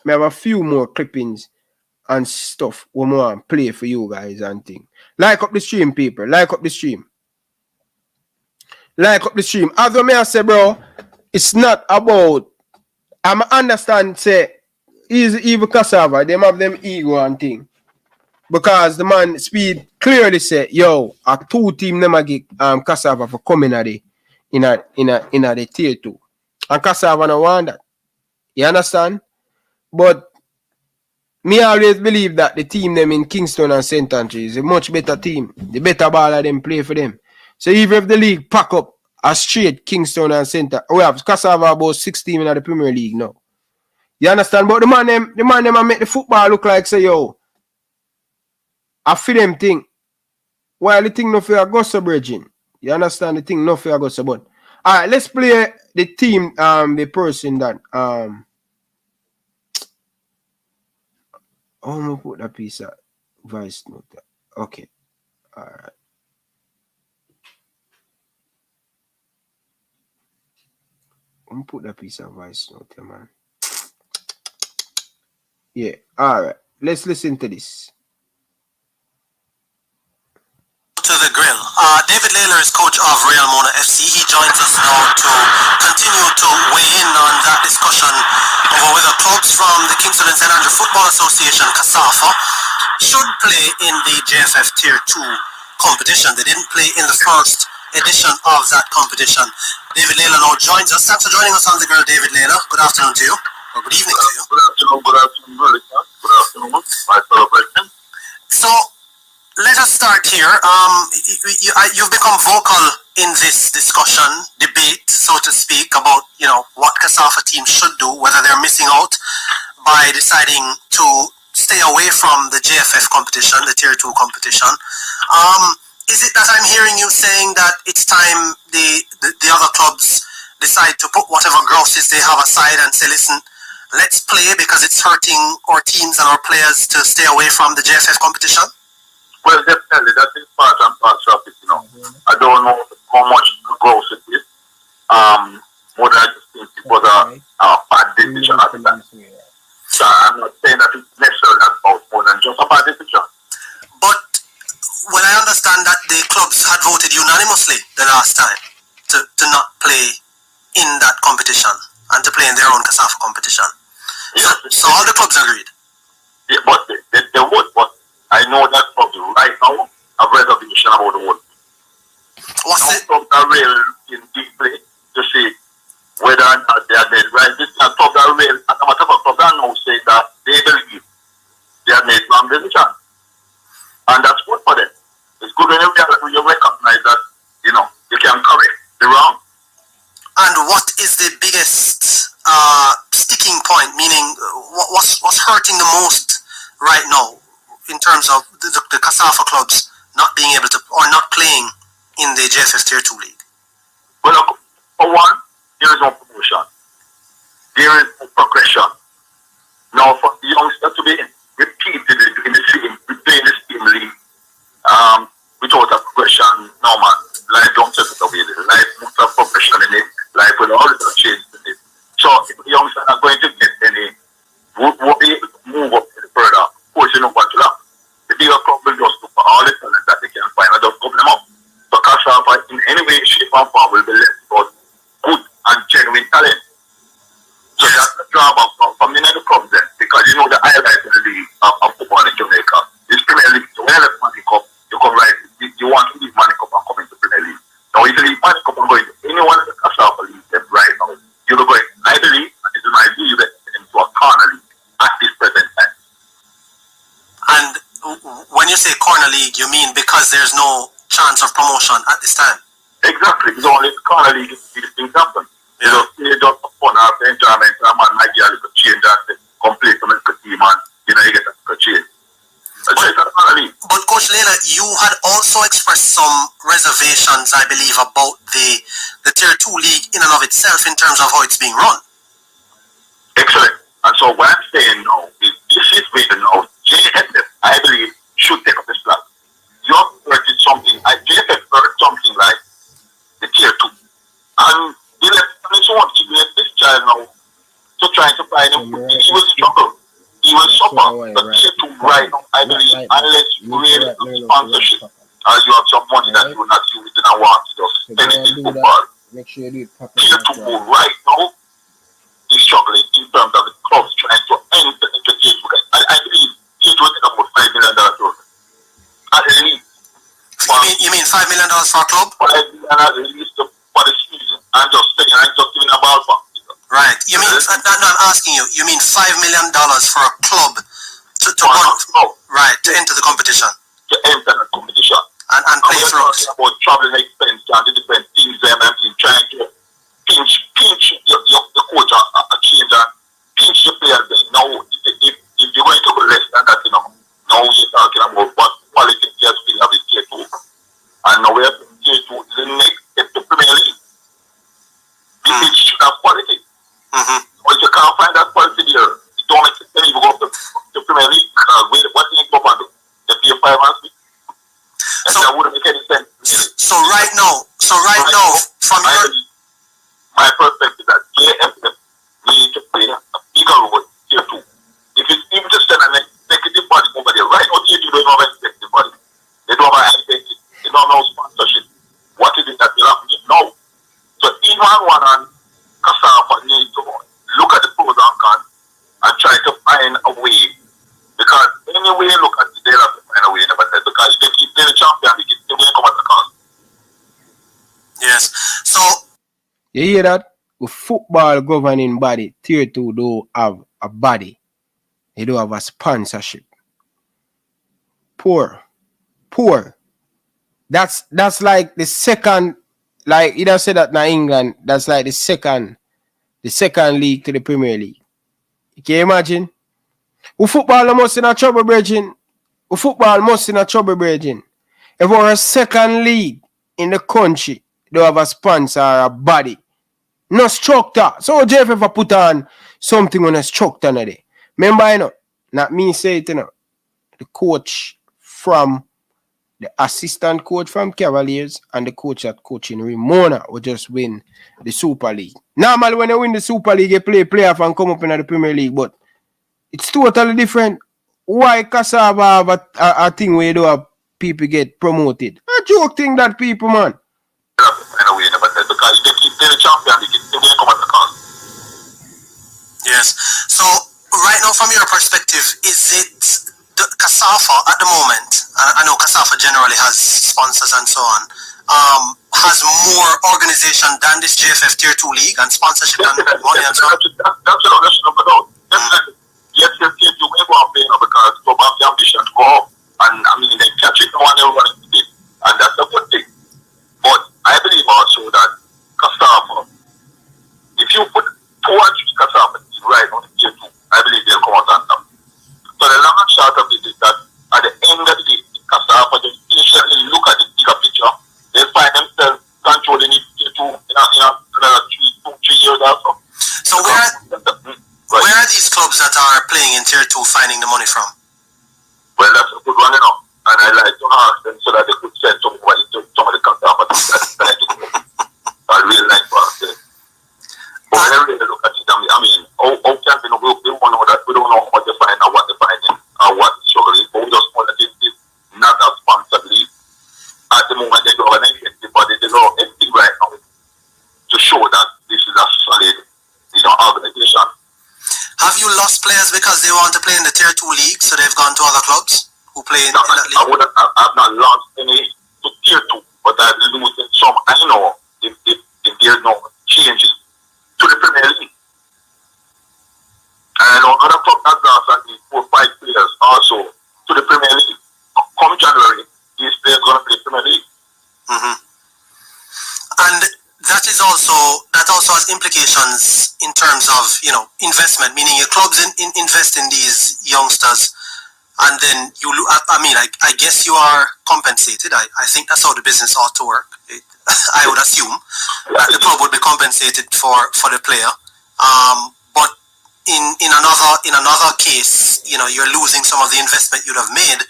Me have a few more clippings and stuff we want to play for you guys and thing. Like up the stream, people. Like up the stream. Like up the stream. As I say, bro, it's not about. I understand, say, even KSAFA, them have them ego and thing. Because the man Speid clearly say, yo, a 2 team them get KSAFA for coming at the in the Tier 2. And KSAFA no want that. You understand? But me always believe that the team them in Kingston and St. Andrews is a much better team. The better baller them play for them. So even if the league pack up a straight Kingston and Centre, we have KSAFA about 6 teams in the Premier League now. You understand? But the man them make the football look like say yo. I feel them thing. While the thing no fair go so bridging. You understand the thing no fair go so but. Alright, let's play the team, the person that I'm gonna put that piece of voice note. Okay. Alright. I'm gonna put that piece of voice note there, man. Yeah, alright. Let's listen to this. To the grill. David Layler is coach of Real Mona FC. He joins us now to continue to weigh in on that discussion over whether clubs from the Kingston and St. Andrew Football Association, KSAFA, should play in the JFF Tier 2 competition. They didn't play in the first edition of that competition. David Layler now joins us. Thanks for joining us on the grill, David Layler. Good afternoon to you. Or good evening to you. Good afternoon, my fellow president. So, let us start here. You've become vocal in this discussion, debate, so to speak, about what KSAFA teams should do, whether they're missing out by deciding to stay away from the JFF competition, the Tier 2 competition. Is it that I'm hearing you saying that it's time the other clubs decide to put whatever grosses they have aside and say, listen, let's play because it's hurting our teams and our players to stay away from the JFF competition? Well, definitely, that is part and parcel of it, I don't know how much gross it is. More than I just think it was a bad decision at the time. So I'm not saying that it's necessarily about more than just a bad decision. But when I understand that the clubs had voted unanimously the last time to not play in that competition and to play in their own KSAFA competition. Yeah, so all the clubs agreed? Yeah, but they would, but I know that clubs right now have reservation about the whole. What's it? Clubs are real in deep play to see whether or not they are made right. This clubs are real, and no matter what clubs are now saying that they believe they have made wrong decision. And that's good for them. It's good when you recognize that, you can correct the wrong. And what is the biggest sticking point, meaning what's hurting the most right now in terms of the KSAFA clubs not being able to, or not playing in the JFF Tier 2 league? Well, look, for one, there is no promotion. There is no progression. Now, for the youngsters to be repeatedly doing the same league, without a progression, no man. Life don't set it away. Life must have progression in it. Life will always have change in it. So, if the youngsters are going to get any, won't be able to move up further, pushing up what you have. The bigger club will just look for all the talent that they can find and just couple them up. So KSAFA in any way, shape or form will be left with good and genuine talent. So that's the drawback from many of the clubs then, because the highlight of the league of football in Jamaica is Premier League. So when you left Money Cup, you come right, you want to leave Money Cup and come into Premier League. Now if you leave Money Cup and go into anyone in the KSAFA league them right now, you'll go in, I believe, and this is my view, into a corner league at this present time. And when you say corner league, you mean because there's no chance of promotion at this time? Exactly. It's only the corner league these things happen. Yeah. You just fun after enjoyment, and man might get a little change and complete some little team, and you get a little change. But Coach Layla, you had also expressed some reservations, I believe, about the Tier 2 league in and of itself in terms of how it's being run. Excellent. And so what I'm saying now is this is where now JFF, I believe, should take up this plan. You have heard something, JFF heard something like the Tier 2. And they left this child now to try to find him. He will struggle. He will suffer. The Tier 2 right now, I believe, unless you really have sponsorship, or you have some money that you will not use and want to just spend it in football. Tier 2 right now is struggling in terms of the clubs trying to enter into Tier 2. I believe Tier 2 will take about $5 million. At least. You mean $5 million for a club? $5 million at least for the season. I'm just saying, I'm just giving a ballpark. Right. You mean, no, I'm asking you, you mean $5 million for a club to enter the competition? To enter the competition. and play for us. About traveling expense and the different things them and trying to pinch the coach a change and pinch the players. Now, if you're going to go less than that, now you're talking about what quality players will have in tier 2. And now we have tier 2 is the next step to Premier League. It should have quality. But if you can't find that quality there, you don't make sense to go to Premier League because what do you go and do? They pay 5 and 6. And that wouldn't make any sense. So right now, from my perspective that JFF need to play a bigger role tier 2. If it's even just an executive body over there, right now tier 2 don't have an executive body. They don't have identity. They don't know sponsorship. What is it that will happen now? So even one and KSAFA need to look at the pros and cons and try to find a way. Because any way you look at it, they'll have to find a way. Because if they keep playing the champion, they will come at the cost. Yes. So you hear that? The football governing body, tier 2, don't have a body. They don't have a sponsorship. Poor. That's like the second, like you don't say that in England, that's like the second league to the Premier League. You can imagine? Football must in a trouble, bridging. Football must in a trouble, bridging. If we're a second league in the country, they have a sponsor or a body. No structure. So JFF put on something on a structure today. Remember, not me say it, the coach from the assistant coach from Cavaliers and the coach at coaching Ramona will just win the Super League. Normally when you win the Super League, you play playoff and come up in the Premier League, but it's totally different. Why KSAFA have a thing where you do have people get promoted? A joke thing that people, man. Because if they keep playing the champion, they will come at the cost. yes. So right now, from your perspective, is it the KSAFA at the moment? I know KSAFA generally has sponsors and so on. Has more organization than this JFF Tier 2 league and sponsorship and money and so on. That's what I'm talking about. Yes, tier 2 will go and play because they have the ambition to go up. And I mean, they catch it one everyone is doing, and that's a good thing. But I believe also that KSAFA, if you put 2 or 3 KSAFA right on the tier 2, I believe they'll come out on top. So the long and short of it is that at the end of the day, KSAFA just patiently look at the bigger picture. They find themselves controlling it tier 2 in another 2-3 years or so. So where are these clubs that are playing in Tier 2 finding the money from? Well, that's a good one, and I like to ask them so that they could send some money to some of the KSAFA. I really like to ask them. But whenever they look at it, I mean, how can we don't know that we don't know how much they find or what they're finding or what the struggle is, but we just know that it is not a sponsored league. At the moment, they don't have an executive body, they don't have anything right now to show that this is a solid, organization. Have you lost players because they want to play in the Tier 2 league, so they've gone to other clubs who play in that league? I've not lost any to Tier 2, but I've losing some. I know if there's no changes to the Premier League. And I know other clubs have lost at least 4 or 5 players also to the Premier League. Come January, these players are going to play Premier League. And that also has implications in terms of investment, meaning your clubs invest in these youngsters, and then I guess you are compensated. I think that's how the business ought to work. I would assume that the club would be compensated for the player, but in another case, you're losing some of the investment you'd have made.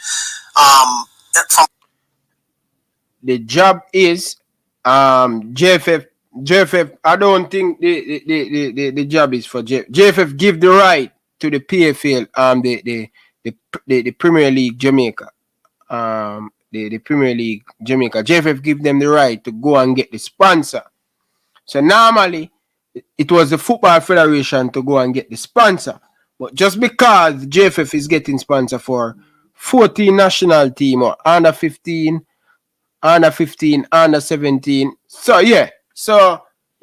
The job is JFF, I don't think the job is for JFF. Give the right to the PFL, the Premier League Jamaica, the Premier League Jamaica. JFF give them the right to go and get the sponsor. So normally it was the Football Federation to go and get the sponsor, but just because JFF is getting sponsor for 14 national team or under 15, under 17. So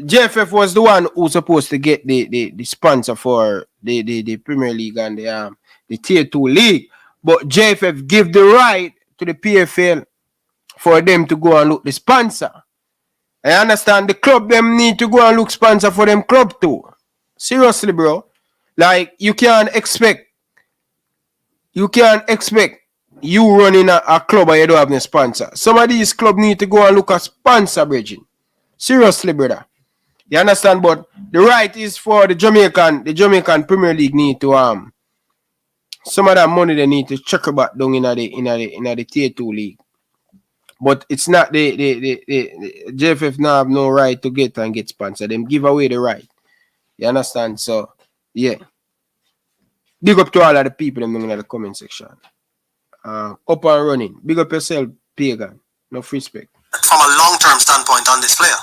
JFF was the one who's supposed to get the sponsor for the Premier League and the Tier 2 league. But JFF give the right to the PFL for them to go and look the sponsor. I understand the club them need to go and look sponsor for them club too. Seriously, bro. Like you can't expect you running a club and you don't have no sponsor. Some of these clubs need to go and look at sponsor, bridging. Seriously, brother. You understand? But the right is for the Jamaican Premier League need to some of that money they need to check about down in the tier 2 league. But it's not the JFF now have no right to get sponsor. Them give away the right. You understand? So yeah. Big up to all of the people in the comment section. Up and running. Big up yourself, Pagan. No respect. From a long-term standpoint on this player?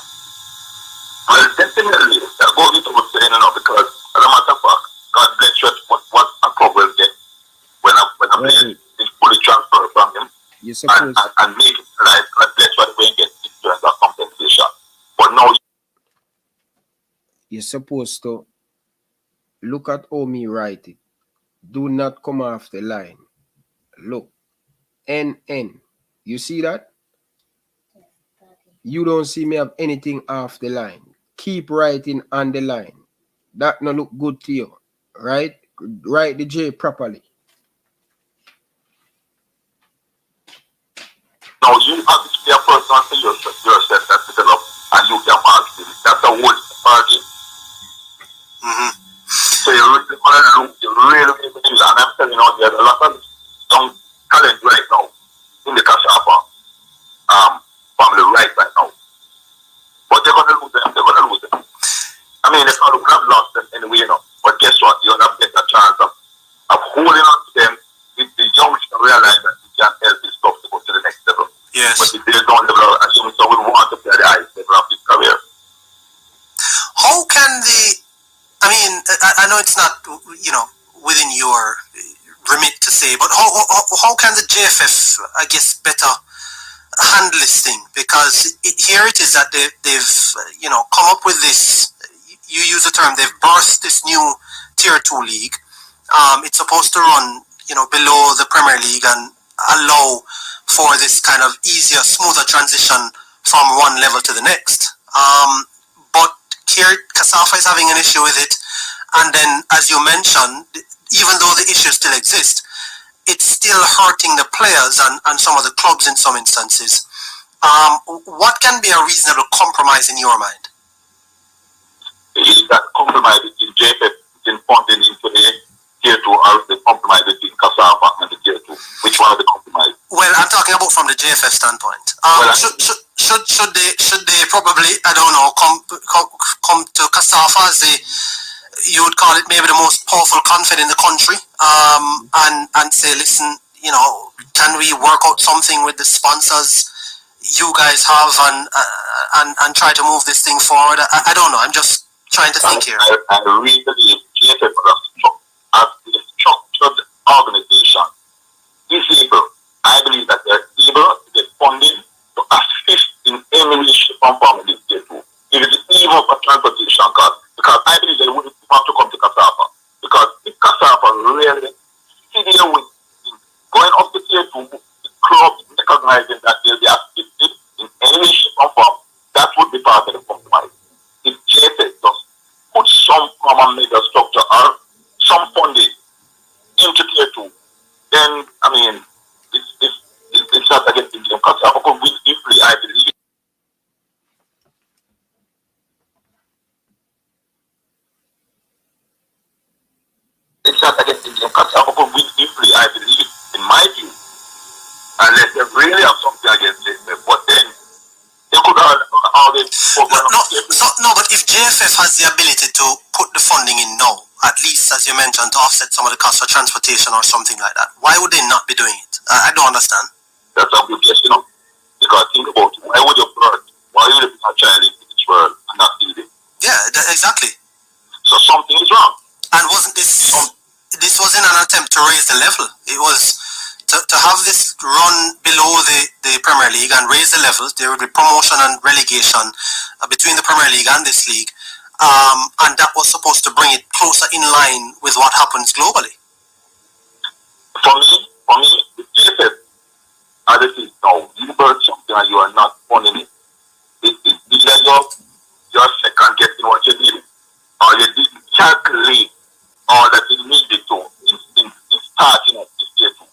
Well, definitely. That goes into what saying now because, as a matter of fact, God bless you. What a club will get when a player is fully transferred from him and make it life. God bless what we get in terms of compensation. But now you're supposed to look at how me write it. Do not come off the line. Look. NN. You see that? You don't see me have anything off the line. Keep writing on the line. That no look good to you. Right? Write the J properly. now you have to be a person to yourself that develop and you can market it. That's the whole market. So you really want to look, you really and I'm telling you, there's a lot of young talent right now in the KSAFA family right now. But they're gonna lose them, I mean, they're not have lost them anyway, But guess what? You're gonna get a chance of holding on to them if the young realize that you can help this stuff to go to the next level. Yes. But if they don't develop, assuming someone would want to play the ice, they will have this career. How can I know it's not, within your remit to say, but how can the JFF, I guess, better handle this thing? Because here it is that they've come up with this, you use the term, they've birthed this new tier 2 league. It's supposed to run, below the Premier League and allow for this kind of easier, smoother transition from one level to the next. But here, KSAFA is having an issue with it. And then, as you mentioned, even though the issue still exists, it's still hurting the players and some of the clubs in some instances. What can be a reasonable compromise in your mind? Is that compromise between JFF in funding into the tier 2 or the compromise between KSAFA and the tier 2? Which one of the compromise? Well, I'm talking about from the JFF standpoint. Should they probably, I don't know, come to KSAFA as you would call it maybe the most powerful confident in the country, and say, listen, can we work out something with the sponsors you guys have and try to move this thing forward? I don't know. I'm just trying to think here. I really believe JFF as a structured organization is able. I believe that they're able to get funding to assist in any way, shape, or form in this tier 2. If it's even a transportation cost, because I believe they wouldn't have to come to KSAFA. Because if KSAFA really see their way in going up to tier 2, the club recognizing that they'll be assisted in any way, shape, or form, that would be part of the compromise. If JFF does put some form of mega structure or some funding into tier 2, then, I mean, it's not against the game. KSAFA could win easily, I believe. It's not against the game. KSAFA could win easily, I believe, in my view. Unless they really have something against it. But then, they could always No, but if JFF has the ability to put the funding in now, at least, as you mentioned, to offset some of the costs for transportation or something like that, why would they not be doing it? I don't understand. That's a good question, Because think about it. Why would you why would you bring a child into this world and not feed it? Yeah, exactly. So something is wrong. And wasn't this wasn't an attempt to raise the level? It was to have this run below the Premier League and raise the levels. There would be promotion and relegation between the Premier League and this league. And that was supposed to bring it closer in line with what happens globally. For me, the JFF as it is now, you birth something and you are not owning it. It's either you're second guessing what you did, or you didn't calculate all that you needed to in starting at this stage.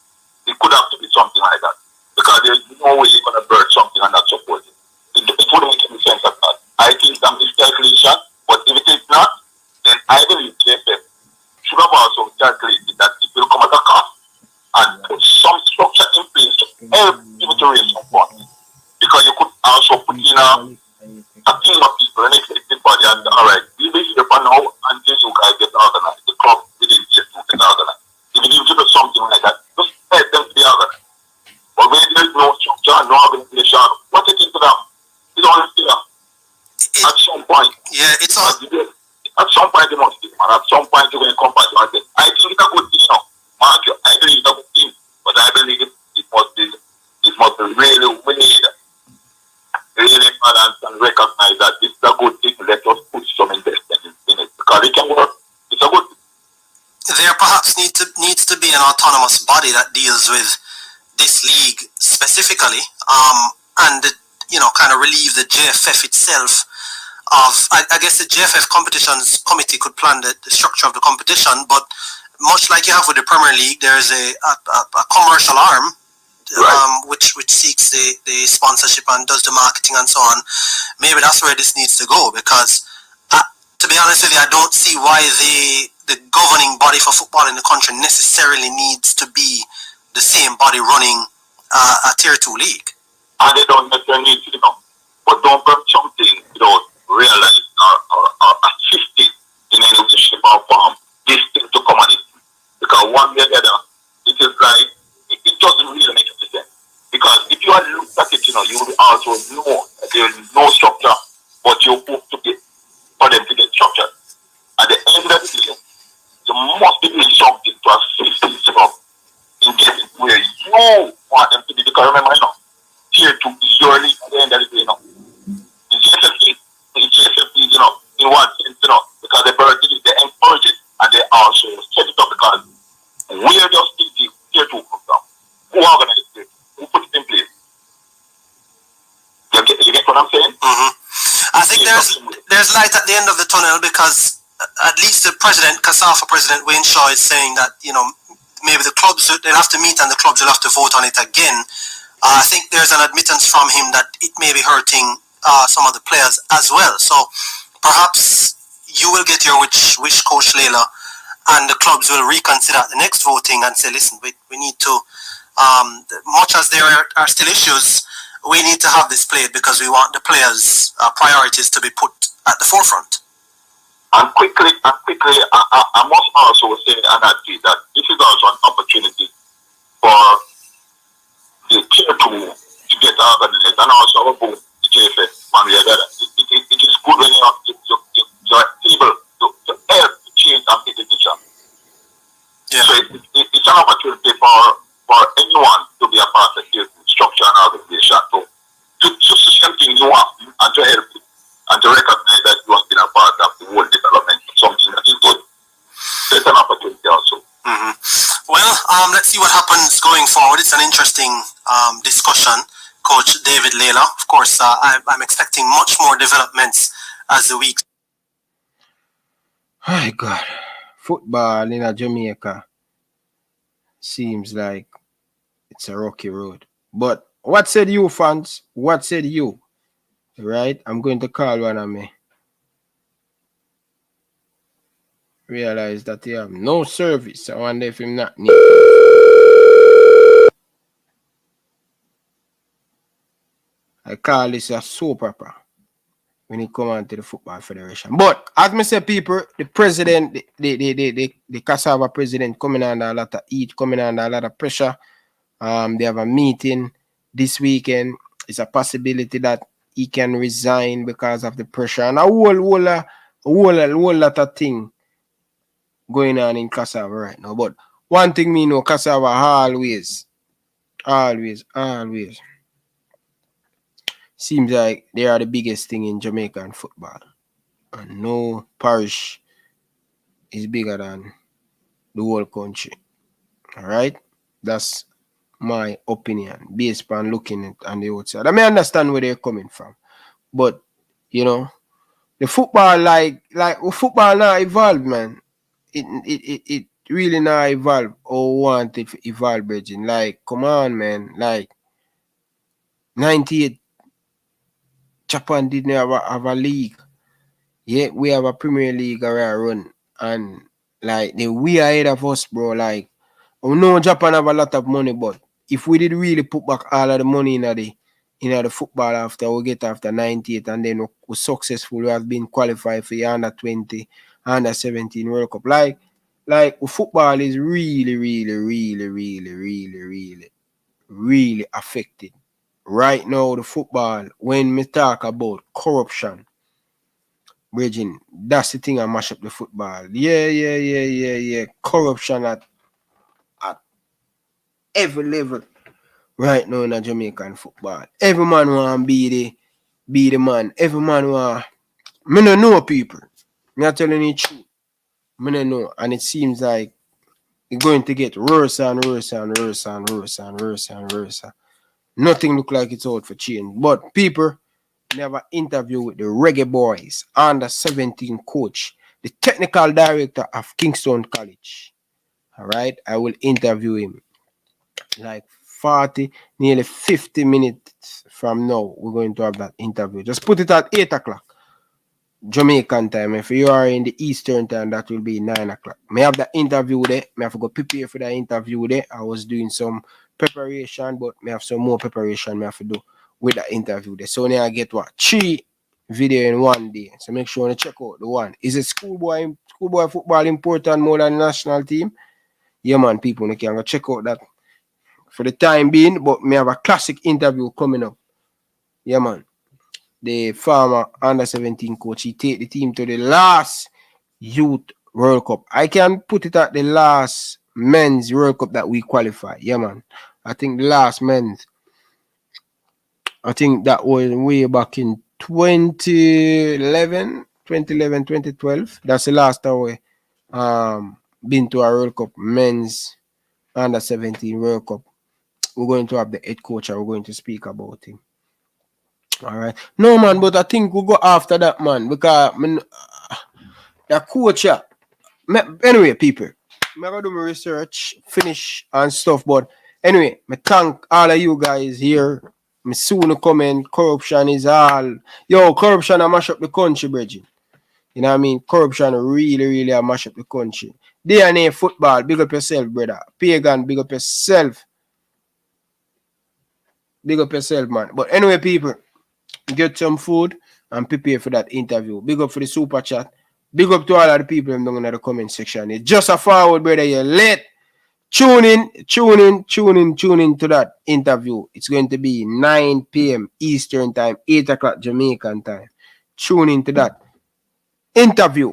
It could have to be something like that. Because there's no way you're going to birth something and not support it. It wouldn't make any sense at all. I think that is calculation, but if it is not, then I believe JFF should have also calculated that it will come at a cost and put some structure in place to help people to raise some funds. Because you could also put in a team of people and expect everybody and alright, we will here for now until you guys get organized. The club within just to get organized. If you give them something like that, just help them to be organized. But when there's no structure, no organization, what it is to them? It's only fear. At some point. Yeah, it's all. At some point they must be, man. At some point you're going to come back and say, I think it's a good thing now. Mark you, I believe it's a good thing. But I believe it must be really, we need really balance and recognize that this is a good thing. Let us put some investment in it. Because it can work. It's a good thing. There perhaps needs to be an autonomous body that deals with this league specifically, and kind of relieve the JFF itself of. I guess the JFF competitions committee could plan the structure of the competition, but much like you have with the Premier League, there is a commercial arm, right, which seeks the sponsorship and does the marketing and so on. Maybe that's where this needs to go, because to be honest with you, I don't see why the governing body for football in the country necessarily needs to be the same body running a Tier 2 league. And they don't necessarily need to, but don't burn something without realizing or assisting in any way, shape or form this thing to come on it. Because one way or the other, it is like, it doesn't really make any sense. Because if you had looked at it, you will also know that there is no structure, but you hope to get for them to get structured. At the end of the day, you must be doing something to assist this in getting where you want them to be. Because remember, Tier 2 is your league at the end of the day, It's JFF, in one sense, because they birth it, they encourage it, and they also set it up because we are just thinking Tier 2 comes down. Who organized it? Who put it in place? You get what I'm saying? Mm-hmm. I think there's light at the end of the tunnel, because at least the president, KSAFA president Wayne Shaw, is saying that, maybe the clubs, they'll have to meet and the clubs will have to vote on it again. I think there's an admittance from him that it may be hurting some of the players as well. So perhaps you will get your wish, Coach Layla, and the clubs will reconsider the next voting and say, listen, we need to, much as there are still issues, we need to have this played because we want the players' priorities to be put at the forefront. And quickly, I must also say and admit that this is also an opportunity for the Tier 2 to get organized, and also about the JFF. It is good when you're able to help to change and make a decision. Yeah. So it's an opportunity for anyone to be a part of the structure and organization to see something new happen and to help it and to recognize that you have been a part of the whole development of something that is good. So it's an opportunity also. Mm-hmm. Well, let's see what happens going forward. It's an interesting discussion, Coach David Layla. Of course, I'm expecting much more developments as the week. My God, football in Jamaica seems like it's a rocky road. But what said you, fans? What said you? Right? I'm going to call one of me. Realize that he have no service. I wonder if him not need. I call this a soap opera when it come on to the Football Federation. But as I say, people, the president, the KSAFA president coming under a lot of heat, coming under a lot of pressure. They have a meeting this weekend. It's a possibility that he can resign because of the pressure and a whole lot of things going on in KSAFA right now. But one thing me know, KSAFA always seems like they are the biggest thing in Jamaican football. And no parish is bigger than the whole country. Alright? That's my opinion based upon looking at on the outside. I may understand where they're coming from, but you know, the football like football now evolved, man. It really now evolve or want it to evolve, Bridging. Like, come on, man. Like 98, Japan didn't have a league. Yeah, we have a Premier League run, and like we are ahead of us, bro. Like, we know Japan have a lot of money, but if we did really put back all of the money in the football after 98, and then we're successful, we have been qualified for the under 20, under 17 World Cup. Like football is really affected right now. The football, when we talk about corruption, Bridging, that's the thing I mash up the football. Yeah. Corruption at every level right now in the Jamaican football. Every man want to be the man. Every man want. Me no know people. Me not telling you the truth. Me no know, and it seems like it's going to get worse and worse and worse and worse and worse and worse. Nothing look like it's out for change. But people never interview with the Reggae Boyz under 17 coach, the technical director of Kingston College. All right, I will interview him like 40, nearly 50 minutes from now. We're going to have that interview. Just put it at 8 o'clock Jamaican time. If you are in the Eastern time, that will be 9 o'clock. May have that interview there. May have to go prepare for that interview there. I was doing some preparation, but may have some more preparation may have to do with that interview there. So now I get 3 video in one day. So make sure you check out the one. Is it schoolboy football important more than the national team? Yeah, man, people, you can go check out that for the time being, but may have a classic interview coming up. Yeah, man. The former under 17 coach, he take the team to the last youth World Cup. I can put it at the last men's World Cup that we qualify. Yeah, man. I think the last men's, I think that was way back in 2011, 2012. That's the last time we been to a World Cup, men's under 17 World Cup. We're going to have the head coach and we're going to speak about him. All right. No, man, but I think we'll go after that, man, because the coach, anyway, people, I'm going to do my research, finish and stuff, but anyway, I thank all of you guys here. I soon comment, corruption is all. Yo, corruption a mash up the country, Bridget. You know what I mean? Corruption really a mash up the country. DNA football, big up yourself, brother. Pagan, big up yourself. Big up yourself, man. But anyway, people, get some food and prepare for that interview. Big up for the super chat. Big up to all of the people down in the comment section. It's just a forward, brother. You're late. Tune in to that interview. It's going to be 9 p.m. Eastern time, 8 o'clock Jamaican time. Tune into that interview.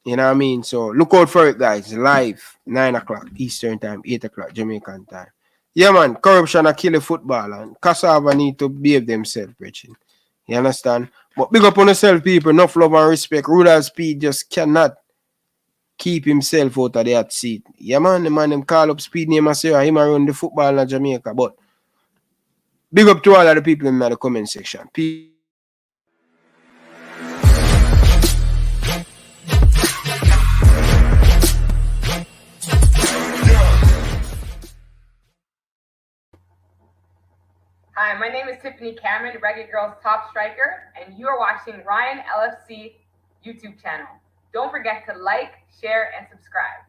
You know what I mean? So look out for it, guys. Live, 9 o'clock Eastern time, 8 o'clock Jamaican time. Yeah, man. Corruption a kill the football, and KSAFA need to behave themselves, Richard. You understand? But big up on yourself, people. Enough love and respect. Rudolph Speid just cannot keep himself out of that seat. Yeah, man. The man them call up Speid name and say him around the football in Jamaica. But big up to all of the people in the comment section. Hi, my name is Tiffany Cameron, Reggae Girls top striker, and you are watching Ryan LFC YouTube channel. Don't forget to like, share, and subscribe.